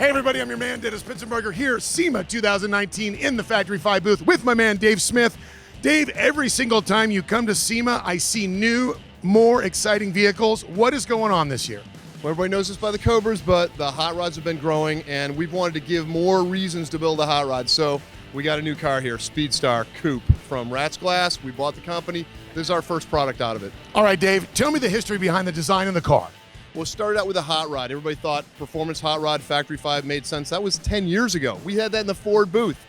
Hey everybody, I'm your man Dennis Pitzenberger here, SEMA 2019 in the Factory 5 booth with my man Dave Smith. Dave, every single time you come to SEMA, I see new, more exciting vehicles. What is going on this year? Well, everybody knows this by the Cobras, but the hot rods have been growing, and we've wanted to give more reasons to build a hot rod. So we got a new car here, Speedstar Coupe from Rat's Glass. We bought the company. This is our first product out of it. All right, Dave, tell me the history behind the design of the car. Well, it started out with a hot rod. Everybody thought performance hot rod, Factory 5 made sense. That was 10 years ago. We had that in the Ford booth.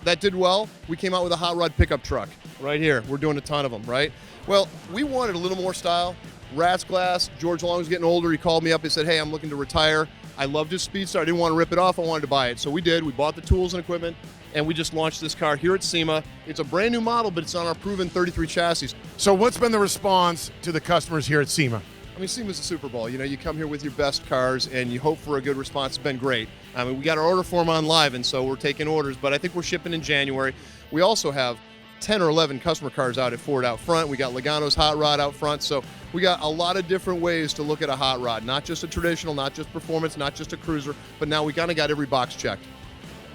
That did well. We came out with a hot rod pickup truck right here. We're doing a ton of them, right? Well, we wanted a little more style. Rat's Glass, George Long was getting older. He called me up and said, hey, I'm looking to retire. I loved his Speedstar. I didn't want to rip it off. I wanted to buy it. So we did. We bought the tools and equipment, and we just launched this car here at SEMA. It's a brand new model, but it's on our proven 33 chassis. So what's been the response to the customers here at SEMA? I mean, SEMA's a Super Bowl. You know, you come here with your best cars and you hope for a good response. It's been great. I mean, we got our order form on live, and so we're taking orders, but I think we're shipping in January. We also have 10 or 11 customer cars out at Ford out front. We got Logano's hot rod out front. So we got a lot of different ways to look at a hot rod, not just a traditional, not just performance, not just a cruiser, but now we kind of got every box checked.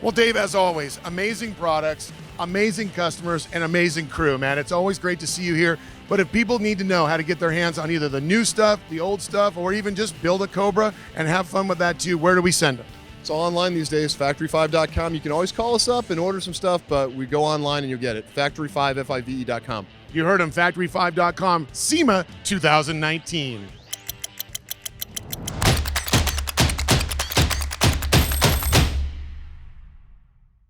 Well, Dave, as always, amazing products, amazing customers, and amazing crew, man. It's always great to see you here. But if people need to know how to get their hands on either the new stuff, the old stuff, or even just build a Cobra and have fun with that too, where do we send them? It's all online these days, factory5.com. You can always call us up and order some stuff, but we go online and you'll get it. Factory5, Five.com. You heard him, factory5.com, SEMA 2019.